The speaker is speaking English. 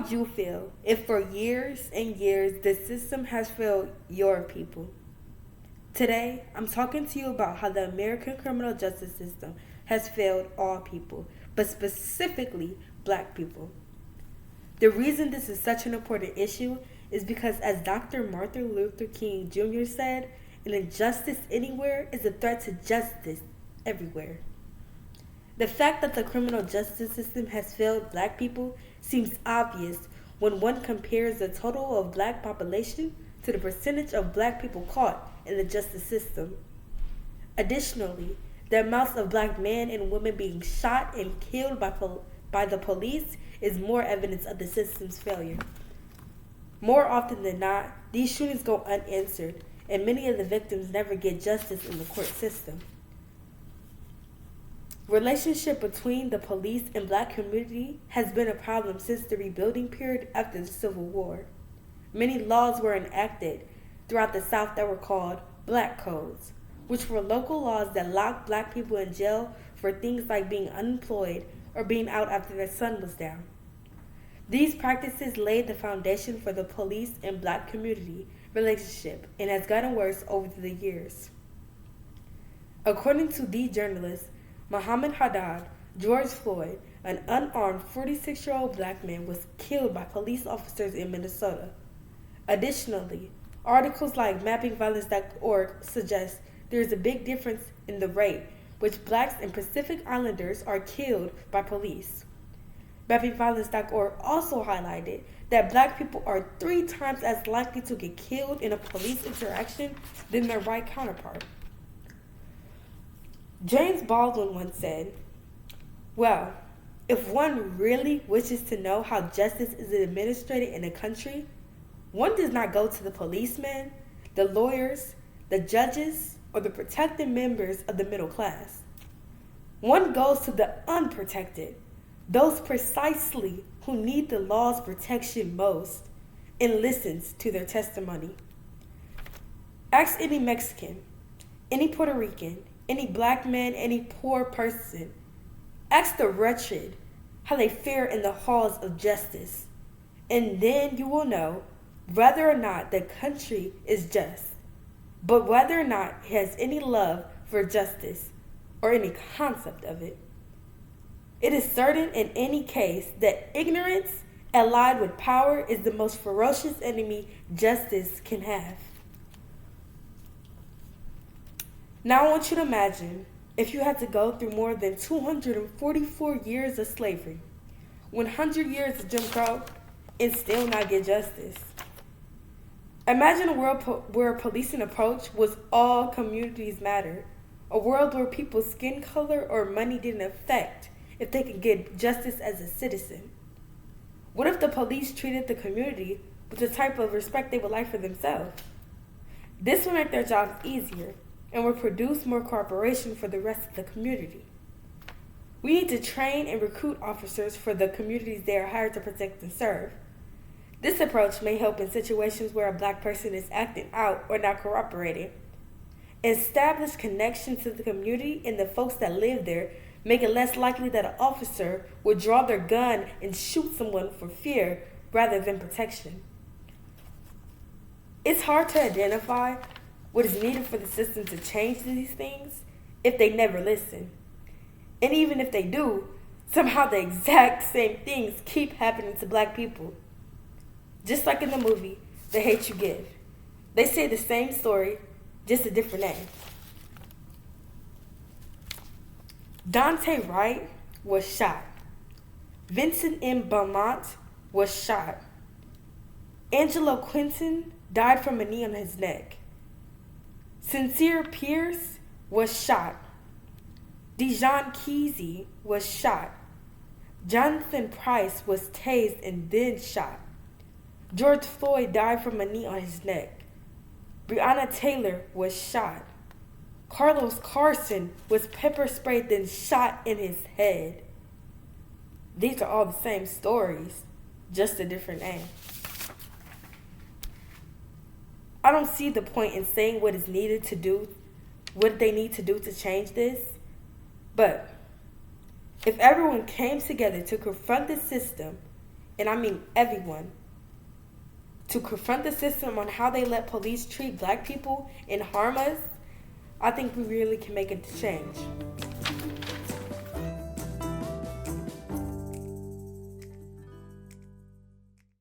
would you feel if for years and years the system has failed your people? Today, I'm talking to you about how the American criminal justice system has failed all people, but specifically black people. The reason this is such an important issue is because, as Dr. Martin Luther King Jr. said, an injustice anywhere is a threat to justice everywhere. The fact that the criminal justice system has failed black people seems obvious when one compares the total of black population to the percentage of black people caught in the justice system. Additionally, the amounts of black men and women being shot and killed by the police is more evidence of the system's failure. More often than not, these shootings go unanswered, and many of the victims never get justice in the court system. Relationship between the police and black community has been a problem since the rebuilding period after the Civil War. Many laws were enacted throughout the South that were called black codes, which were local laws that locked black people in jail for things like being unemployed or being out after their sun was down. These practices laid the foundation for the police and black community relationship and has gotten worse over the years. According to the journalist Muhammad Haddad, George Floyd, an unarmed 46-year-old black man, was killed by police officers in Minnesota. Additionally, articles like mappingviolence.org suggest there is a big difference in the rate which blacks and Pacific Islanders are killed by police. Mappingviolence.org also highlighted that black people are 3 times as likely to get killed in a police interaction than their white counterpart. James Baldwin once said, "Well, if one really wishes to know how justice is administered in a country, one does not go to the policemen, the lawyers, the judges, or the protected members of the middle class. One goes to the unprotected, those precisely who need the law's protection most, and listens to their testimony. Ask any Mexican, any Puerto Rican, any black man, any poor person. Ask the wretched how they fare in the halls of justice, and then you will know whether or not the country is just, but whether or not it has any love for justice or any concept of it. It is certain in any case that ignorance allied with power is the most ferocious enemy justice can have." Now I want you to imagine if you had to go through more than 244 years of slavery, 100 years of Jim Crow, and still not get justice. Imagine a world where policing approach was all communities matter, a world where people's skin color or money didn't affect if they could get justice as a citizen. What if the police treated the community with the type of respect they would like for themselves? This would make their jobs easier and would produce more cooperation for the rest of the community. We need to train and recruit officers for the communities they are hired to protect and serve. This approach may help in situations where a black person is acting out or not cooperating. Establish connection to the community and the folks that live there, make it less likely that an officer would draw their gun and shoot someone for fear rather than protection. It's hard to identify what is needed for the system to change these things if they never listen. And even if they do, somehow the exact same things keep happening to black people. Just like in the movie, The Hate U Give. They say the same story, just a different name. Dante Wright was shot. Vincent M. Beaumont was shot. Angelo Quinton died from a knee on his neck. Sincere Pierce was shot. Dijon Keesey was shot. Jonathan Price was tased and then shot. George Floyd died from a knee on his neck. Breonna Taylor was shot. Carlos Carson was pepper sprayed then shot in his head. These are all the same stories, just a different name. I don't see the point in saying what is needed to do, what they need to do to change this. But if everyone came together to confront the system and I mean everyone, to confront the system on how they let police treat black people and harm us, I think we really can make a change.